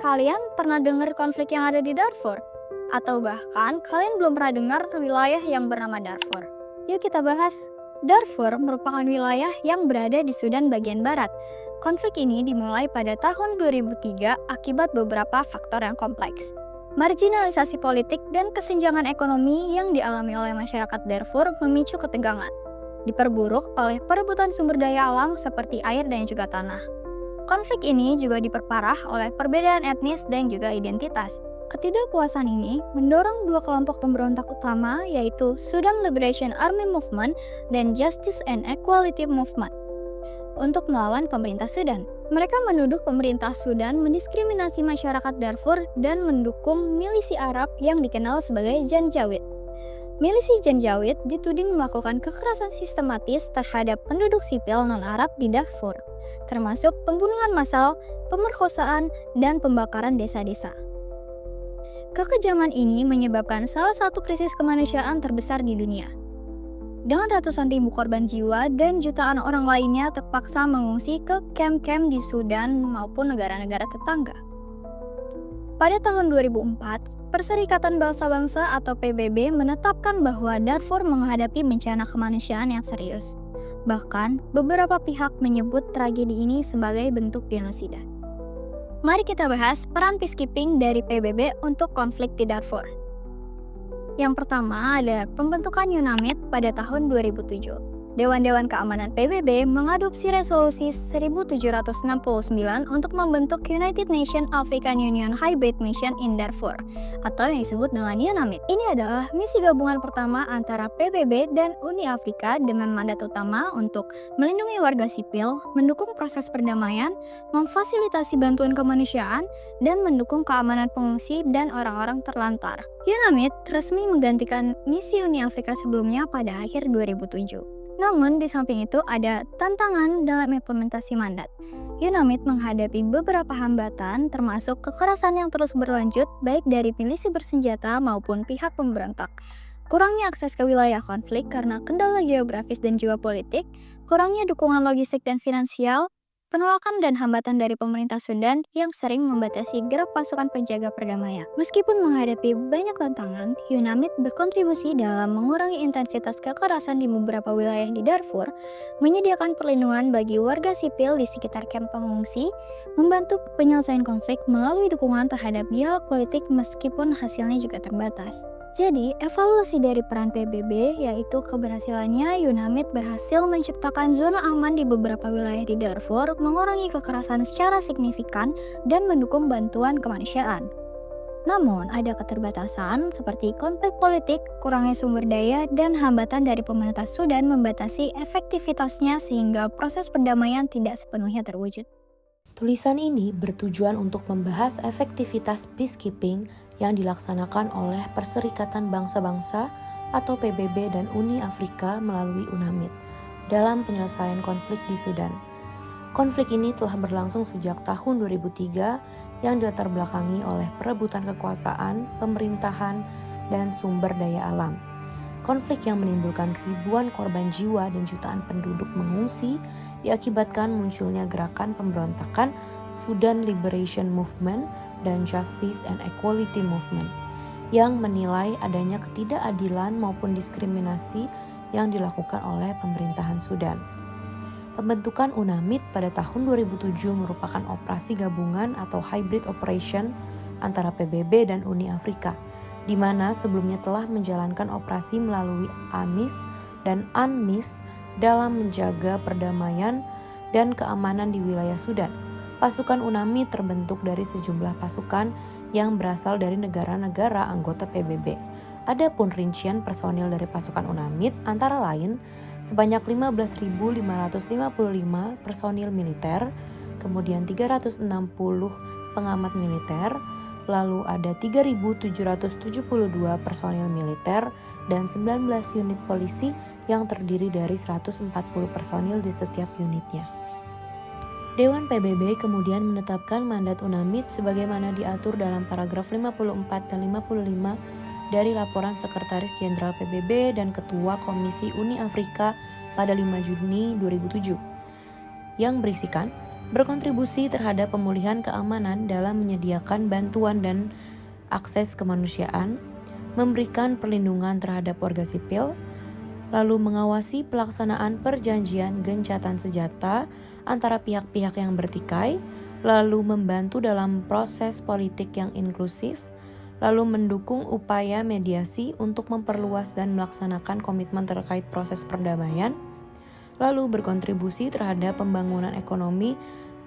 kalian pernah dengar konflik yang ada di Darfur? Atau bahkan kalian belum pernah dengar wilayah yang bernama Darfur? Yuk kita bahas. Darfur merupakan wilayah yang berada di Sudan bagian barat. Konflik ini dimulai pada tahun 2003 akibat beberapa faktor yang kompleks. Marginalisasi politik dan kesenjangan ekonomi yang dialami oleh masyarakat Darfur memicu ketegangan. Diperburuk oleh perebutan sumber daya alam seperti air dan juga tanah. Konflik ini juga diperparah oleh perbedaan etnis dan juga identitas. Ketidakpuasan ini mendorong dua kelompok pemberontak utama yaitu Sudan Liberation Army Movement dan Justice and Equality Movement untuk melawan pemerintah Sudan. Mereka menuduh pemerintah Sudan mendiskriminasi masyarakat Darfur dan mendukung milisi Arab yang dikenal sebagai Janjaweed. Milisi Janjaweed dituding melakukan kekerasan sistematis terhadap penduduk sipil non-Arab di Darfur, termasuk pembunuhan massal, pemerkosaan, dan pembakaran desa-desa. Kekejaman ini menyebabkan salah satu krisis kemanusiaan terbesar di dunia. Dengan ratusan ribu korban jiwa dan jutaan orang lainnya terpaksa mengungsi ke kamp-kamp di Sudan maupun negara-negara tetangga. Pada tahun 2004, Perserikatan Bangsa-Bangsa atau PBB menetapkan bahwa Darfur menghadapi bencana kemanusiaan yang serius. Bahkan, beberapa pihak menyebut tragedi ini sebagai bentuk genosida. Mari kita bahas peran peacekeeping dari PBB untuk konflik di Darfur. Yang pertama ada pembentukan UNAMID pada tahun 2007. Dewan-Dewan Keamanan PBB mengadopsi resolusi 1769 untuk membentuk United Nations African Union Hybrid Mission in Darfur atau yang disebut dengan UNAMID. Ini adalah misi gabungan pertama antara PBB dan Uni Afrika dengan mandat utama untuk melindungi warga sipil, mendukung proses perdamaian, memfasilitasi bantuan kemanusiaan, dan mendukung keamanan pengungsi dan orang-orang terlantar. UNAMID resmi menggantikan misi Uni Afrika sebelumnya pada akhir 2007. Namun, di samping itu ada tantangan dalam implementasi mandat. UNAMID menghadapi beberapa hambatan termasuk kekerasan yang terus berlanjut baik dari milisi bersenjata maupun pihak pemberontak. Kurangnya akses ke wilayah konflik karena kendala geografis dan geopolitik, kurangnya dukungan logistik dan finansial, penolakan dan hambatan dari pemerintah Sudan yang sering membatasi gerak pasukan penjaga perdamaian. Meskipun menghadapi banyak tantangan, UNAMID berkontribusi dalam mengurangi intensitas kekerasan di beberapa wilayah di Darfur, menyediakan perlindungan bagi warga sipil di sekitar kamp pengungsi, membantu penyelesaian konflik melalui dukungan terhadap dialog politik meskipun hasilnya juga terbatas. Jadi, evaluasi dari peran PBB yaitu keberhasilannya UNAMID berhasil menciptakan zona aman di beberapa wilayah di Darfur, mengurangi kekerasan secara signifikan, dan mendukung bantuan kemanusiaan. Namun, ada keterbatasan seperti konflik politik, kurangnya sumber daya, dan hambatan dari pemerintah Sudan membatasi efektivitasnya sehingga proses perdamaian tidak sepenuhnya terwujud. Tulisan ini bertujuan untuk membahas efektivitas peacekeeping yang dilaksanakan oleh Perserikatan Bangsa-Bangsa atau PBB dan Uni Afrika melalui UNAMID dalam penyelesaian konflik di Sudan. Konflik ini telah berlangsung sejak tahun 2003 yang dilatar belakangi oleh perebutan kekuasaan, pemerintahan, dan sumber daya alam. Konflik yang menimbulkan ribuan korban jiwa dan jutaan penduduk mengungsi diakibatkan munculnya gerakan pemberontakan Sudan Liberation Movement dan Justice and Equality Movement yang menilai adanya ketidakadilan maupun diskriminasi yang dilakukan oleh pemerintahan Sudan. Pembentukan UNAMID pada tahun 2007 merupakan operasi gabungan atau hybrid operation antara PBB dan Uni Afrika, di mana sebelumnya telah menjalankan operasi melalui AMIS dan UNMISS dalam menjaga perdamaian dan keamanan di wilayah Sudan. Pasukan UNAMID terbentuk dari sejumlah pasukan yang berasal dari negara-negara anggota PBB. Adapun rincian personil dari pasukan UNAMID antara lain sebanyak 15.555 personil militer, kemudian 360 pengamat militer, lalu ada 3.772 personil militer dan 19 unit polisi yang terdiri dari 140 personil di setiap unitnya. Dewan PBB kemudian menetapkan mandat UNAMID sebagaimana diatur dalam paragraf 54 dan 55 dari laporan Sekretaris Jenderal PBB dan Ketua Komisi Uni Afrika pada 5 Juni 2007 yang berisikan berkontribusi terhadap pemulihan keamanan dalam menyediakan bantuan dan akses kemanusiaan, memberikan perlindungan terhadap warga sipil, lalu mengawasi pelaksanaan perjanjian gencatan senjata antara pihak-pihak yang bertikai, lalu membantu dalam proses politik yang inklusif, lalu mendukung upaya mediasi untuk memperluas dan melaksanakan komitmen terkait proses perdamaian, lalu berkontribusi terhadap pembangunan ekonomi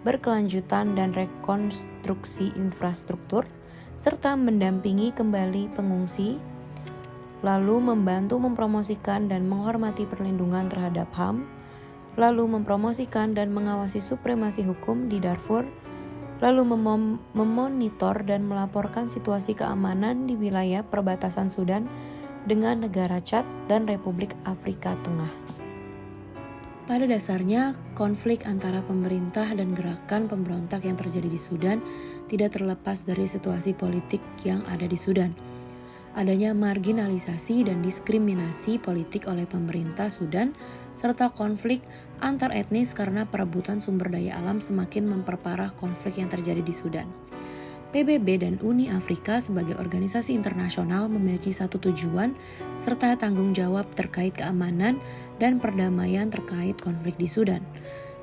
berkelanjutan dan rekonstruksi infrastruktur, serta mendampingi kembali pengungsi, lalu membantu mempromosikan dan menghormati perlindungan terhadap HAM, lalu mempromosikan dan mengawasi supremasi hukum di Darfur, lalu memonitor dan melaporkan situasi keamanan di wilayah perbatasan Sudan dengan negara Chad dan Republik Afrika Tengah. Pada dasarnya, konflik antara pemerintah dan gerakan pemberontak yang terjadi di Sudan tidak terlepas dari situasi politik yang ada di Sudan. Adanya marginalisasi dan diskriminasi politik oleh pemerintah Sudan, serta konflik antar etnis karena perebutan sumber daya alam semakin memperparah konflik yang terjadi di Sudan. PBB dan Uni Afrika sebagai organisasi internasional memiliki satu tujuan serta tanggung jawab terkait keamanan dan perdamaian terkait konflik di Sudan.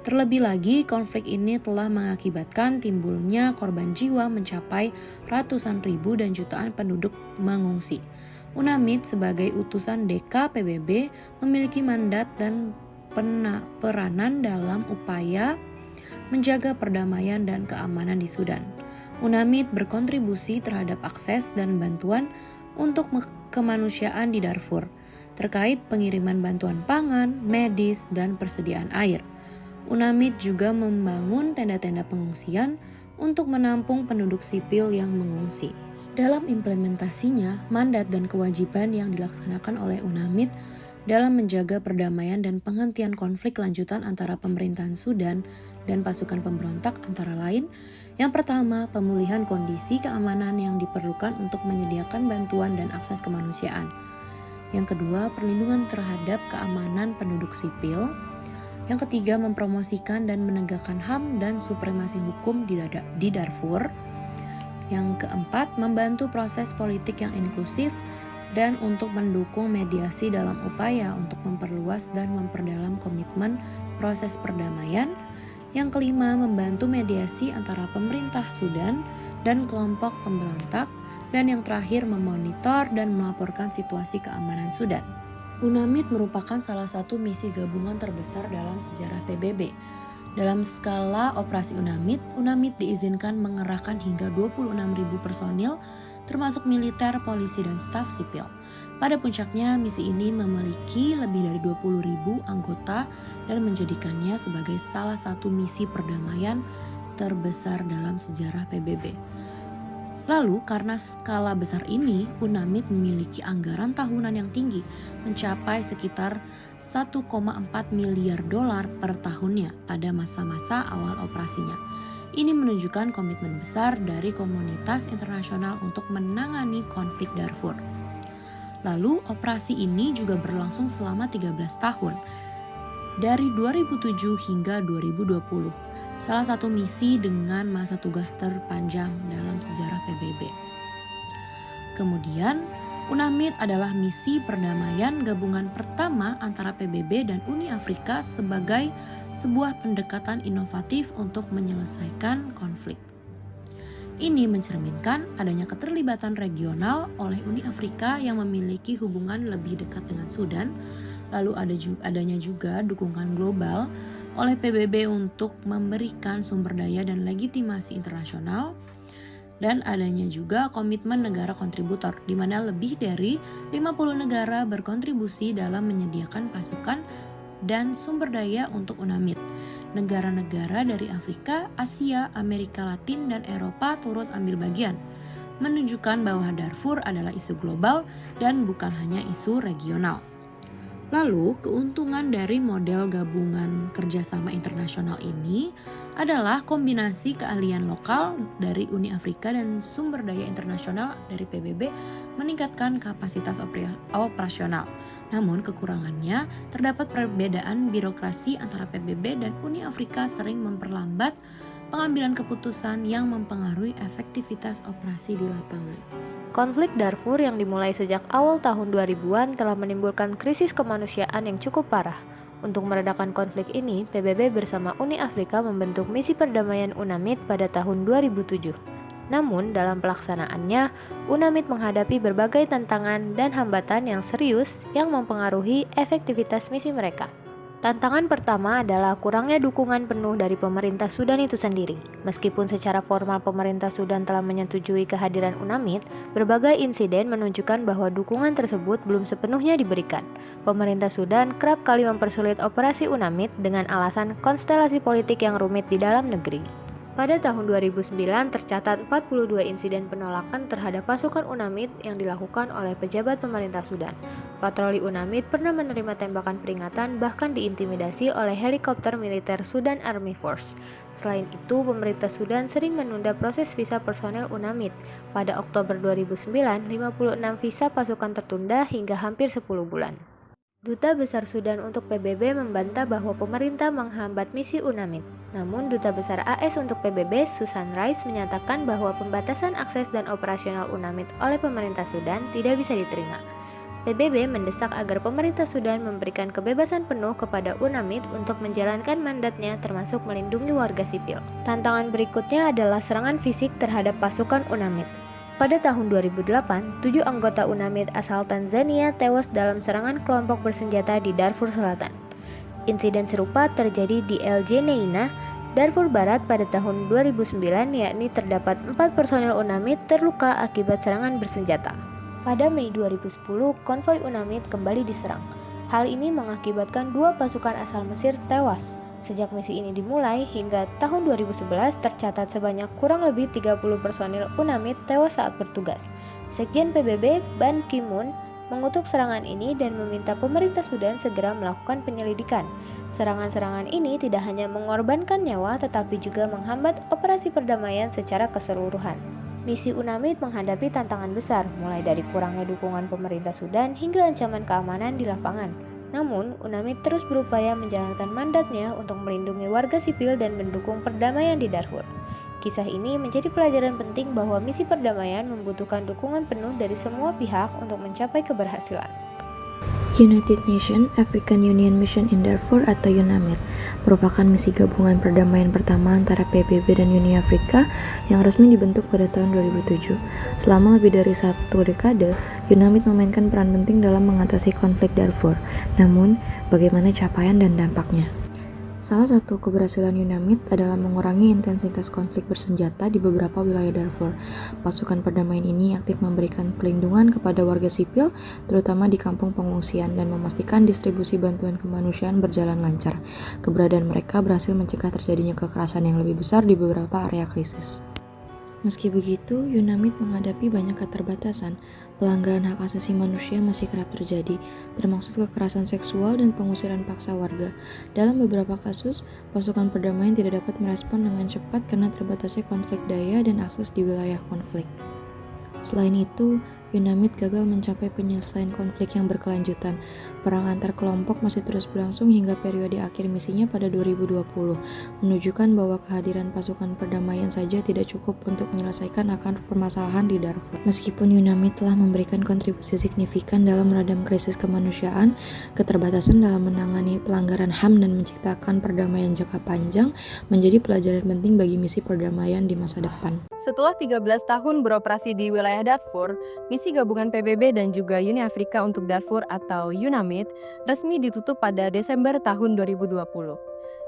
Terlebih lagi, konflik ini telah mengakibatkan timbulnya korban jiwa mencapai ratusan ribu dan jutaan penduduk mengungsi. UNAMID sebagai utusan DK PBB memiliki mandat dan peranan dalam upaya menjaga perdamaian dan keamanan di Sudan. UNAMID berkontribusi terhadap akses dan bantuan untuk kemanusiaan di Darfur, terkait pengiriman bantuan pangan, medis, dan persediaan air. UNAMID juga membangun tenda-tenda pengungsian untuk menampung penduduk sipil yang mengungsi. Dalam implementasinya, mandat dan kewajiban yang dilaksanakan oleh UNAMID dalam menjaga perdamaian dan penghentian konflik lanjutan antara pemerintahan Sudan dan pasukan pemberontak antara lain, yang pertama, pemulihan kondisi keamanan yang diperlukan untuk menyediakan bantuan dan akses kemanusiaan. Yang kedua, perlindungan terhadap keamanan penduduk sipil. Yang ketiga, mempromosikan dan menegakkan HAM dan supremasi hukum di Darfur. Yang keempat, membantu proses politik yang inklusif dan untuk mendukung mediasi dalam upaya untuk memperluas dan memperdalam komitmen proses perdamaian. Yang kelima, membantu mediasi antara pemerintah Sudan dan kelompok pemberontak. Dan yang terakhir, memonitor dan melaporkan situasi keamanan Sudan. UNAMID merupakan salah satu misi gabungan terbesar dalam sejarah PBB. Dalam skala operasi UNAMID diizinkan mengerahkan hingga 26.000 personil, termasuk militer, polisi, dan staf sipil. Pada puncaknya, misi ini memiliki lebih dari 20.000 anggota dan menjadikannya sebagai salah satu misi perdamaian terbesar dalam sejarah PBB. Lalu, karena skala besar ini, UNAMID memiliki anggaran tahunan yang tinggi, mencapai sekitar 1,4 miliar dolar per tahunnya pada masa-masa awal operasinya. Ini menunjukkan komitmen besar dari komunitas internasional untuk menangani konflik Darfur. Lalu, operasi ini juga berlangsung selama 13 tahun, dari 2007 hingga 2020. Salah satu misi dengan masa tugas terpanjang dalam sejarah PBB. Kemudian, UNAMID adalah misi perdamaian gabungan pertama antara PBB dan Uni Afrika sebagai sebuah pendekatan inovatif untuk menyelesaikan konflik. Ini mencerminkan adanya keterlibatan regional oleh Uni Afrika yang memiliki hubungan lebih dekat dengan Sudan, lalu adanya juga dukungan global oleh PBB untuk memberikan sumber daya dan legitimasi internasional, dan adanya juga komitmen negara kontributor, di mana lebih dari 50 negara berkontribusi dalam menyediakan pasukan dan sumber daya untuk UNAMID. Negara-negara dari Afrika, Asia, Amerika Latin, dan Eropa turut ambil bagian, menunjukkan bahwa Darfur adalah isu global dan bukan hanya isu regional. Lalu, keuntungan dari model gabungan kerjasama internasional ini adalah kombinasi keahlian lokal dari Uni Afrika dan sumber daya internasional dari PBB meningkatkan kapasitas operasional. Namun kekurangannya, terdapat perbedaan birokrasi antara PBB dan Uni Afrika sering memperlambat pengambilan keputusan yang mempengaruhi efektivitas operasi di lapangan. Konflik Darfur yang dimulai sejak awal tahun 2000-an telah menimbulkan krisis kemanusiaan yang cukup parah. Untuk meredakan konflik ini, PBB bersama Uni Afrika membentuk misi perdamaian UNAMID pada tahun 2007. Namun, dalam pelaksanaannya, UNAMID menghadapi berbagai tantangan dan hambatan yang serius yang mempengaruhi efektivitas misi mereka. Tantangan pertama adalah kurangnya dukungan penuh dari pemerintah Sudan itu sendiri. Meskipun secara formal pemerintah Sudan telah menyetujui kehadiran UNAMID, berbagai insiden menunjukkan bahwa dukungan tersebut belum sepenuhnya diberikan. Pemerintah Sudan kerap kali mempersulit operasi UNAMID dengan alasan konstelasi politik yang rumit di dalam negeri. Pada tahun 2009 tercatat 42 insiden penolakan terhadap pasukan UNAMID yang dilakukan oleh pejabat pemerintah Sudan. Patroli UNAMID pernah menerima tembakan peringatan bahkan diintimidasi oleh helikopter militer Sudan Army Force. Selain itu, pemerintah Sudan sering menunda proses visa personel UNAMID. Pada Oktober 2009, 56 visa pasukan tertunda hingga hampir 10 bulan. Duta Besar Sudan untuk PBB membantah bahwa pemerintah menghambat misi UNAMID. Namun, Duta Besar AS untuk PBB, Susan Rice, menyatakan bahwa pembatasan akses dan operasional UNAMID oleh pemerintah Sudan tidak bisa diterima. PBB mendesak agar pemerintah Sudan memberikan kebebasan penuh kepada UNAMID untuk menjalankan mandatnya termasuk melindungi warga sipil. Tantangan berikutnya adalah serangan fisik terhadap pasukan UNAMID. Pada tahun 2008, 7 anggota UNAMID asal Tanzania tewas dalam serangan kelompok bersenjata di Darfur Selatan. Insiden serupa terjadi di El Geneina, Darfur Barat pada tahun 2009, yakni terdapat 4 personel UNAMID terluka akibat serangan bersenjata. Pada Mei 2010, konvoi UNAMID kembali diserang. Hal ini mengakibatkan 2 pasukan asal Mesir tewas. Sejak misi ini dimulai hingga tahun 2011 tercatat sebanyak kurang lebih 30 personil UNAMID tewas saat bertugas. Sekjen PBB Ban Ki-moon mengutuk serangan ini dan meminta pemerintah Sudan segera melakukan penyelidikan. Serangan-serangan ini tidak hanya mengorbankan nyawa tetapi juga menghambat operasi perdamaian secara keseluruhan. Misi UNAMID menghadapi tantangan besar, mulai dari kurangnya dukungan pemerintah Sudan hingga ancaman keamanan di lapangan. Namun, UNAMID terus berupaya menjalankan mandatnya untuk melindungi warga sipil dan mendukung perdamaian di Darfur. Kisah ini menjadi pelajaran penting bahwa misi perdamaian membutuhkan dukungan penuh dari semua pihak untuk mencapai keberhasilan. United Nations African Union Mission in Darfur atau UNAMID merupakan misi gabungan perdamaian pertama antara PBB dan Uni Afrika yang resmi dibentuk pada tahun 2007. Selama lebih dari 1 dekade, UNAMID memainkan peran penting dalam mengatasi konflik Darfur. Namun, bagaimana capaian dan dampaknya? Salah satu keberhasilan UNAMID adalah mengurangi intensitas konflik bersenjata di beberapa wilayah Darfur. Pasukan perdamaian ini aktif memberikan pelindungan kepada warga sipil, terutama di kampung pengungsian, dan memastikan distribusi bantuan kemanusiaan berjalan lancar. Keberadaan mereka berhasil mencegah terjadinya kekerasan yang lebih besar di beberapa area krisis. Meski begitu, UNAMID menghadapi banyak keterbatasan. Pelanggaran hak asasi manusia masih kerap terjadi, termasuk kekerasan seksual dan pengusiran paksa warga. Dalam beberapa kasus, pasukan perdamaian tidak dapat merespon dengan cepat karena terbatasnya konflik daya dan akses di wilayah konflik. Selain itu, UNAMID gagal mencapai penyelesaian konflik yang berkelanjutan. Perang antar kelompok masih terus berlangsung hingga periode akhir misinya pada 2020, menunjukkan bahwa kehadiran pasukan perdamaian saja tidak cukup untuk menyelesaikan akar permasalahan di Darfur. Meskipun UNAMID telah memberikan kontribusi signifikan dalam meredam krisis kemanusiaan, keterbatasan dalam menangani pelanggaran HAM dan menciptakan perdamaian jangka panjang menjadi pelajaran penting bagi misi perdamaian di masa depan. Setelah 13 tahun beroperasi di wilayah Darfur, misi gabungan PBB dan juga Uni Afrika untuk Darfur atau UNAMID resmi ditutup pada Desember tahun 2020.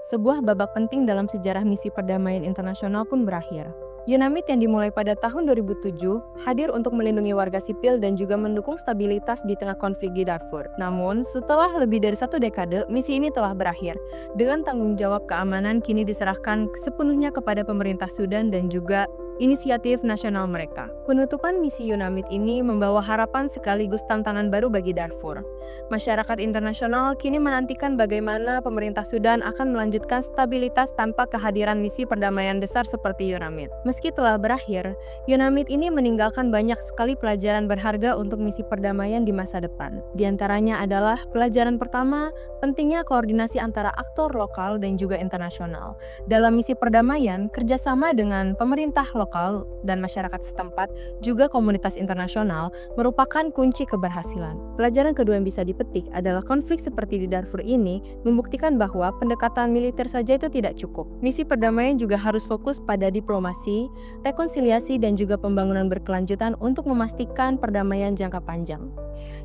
Sebuah babak penting dalam sejarah misi perdamaian internasional pun berakhir. UNAMID yang dimulai pada tahun 2007 hadir untuk melindungi warga sipil dan juga mendukung stabilitas di tengah konflik di Darfur. Namun, setelah lebih dari 1 dekade, misi ini telah berakhir. Dengan tanggung jawab keamanan kini diserahkan sepenuhnya kepada pemerintah Sudan dan juga inisiatif nasional mereka. Penutupan misi UNAMID ini membawa harapan sekaligus tantangan baru bagi Darfur. Masyarakat internasional kini menantikan bagaimana pemerintah Sudan akan melanjutkan stabilitas tanpa kehadiran misi perdamaian besar seperti UNAMID. Meski telah berakhir, UNAMID ini meninggalkan banyak sekali pelajaran berharga untuk misi perdamaian di masa depan. Di antaranya adalah pelajaran pertama, pentingnya koordinasi antara aktor lokal dan juga internasional. Dalam misi perdamaian, kerjasama dengan pemerintah lokal dan masyarakat setempat, juga komunitas internasional, merupakan kunci keberhasilan. Pelajaran kedua yang bisa dipetik adalah konflik seperti di Darfur ini membuktikan bahwa pendekatan militer saja itu tidak cukup. Misi perdamaian juga harus fokus pada diplomasi, rekonsiliasi, dan juga pembangunan berkelanjutan untuk memastikan perdamaian jangka panjang.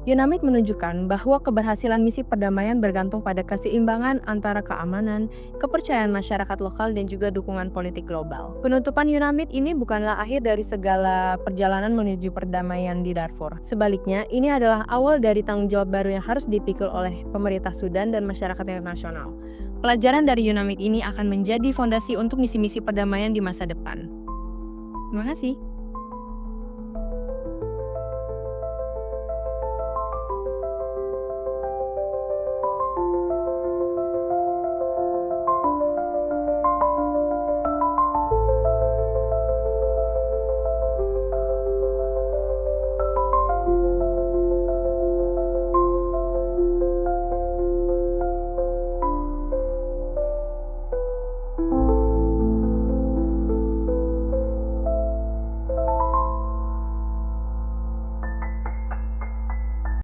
UNAMID menunjukkan bahwa keberhasilan misi perdamaian bergantung pada keseimbangan antara keamanan, kepercayaan masyarakat lokal, dan juga dukungan politik global. Penutupan UNAMID ini bukanlah akhir dari segala perjalanan menuju perdamaian di Darfur. Sebaliknya, ini adalah awal dari tanggung jawab baru yang harus dipikul oleh pemerintah Sudan dan masyarakat internasional. Pelajaran dari UNAMID ini akan menjadi fondasi untuk misi-misi perdamaian di masa depan. Terima kasih.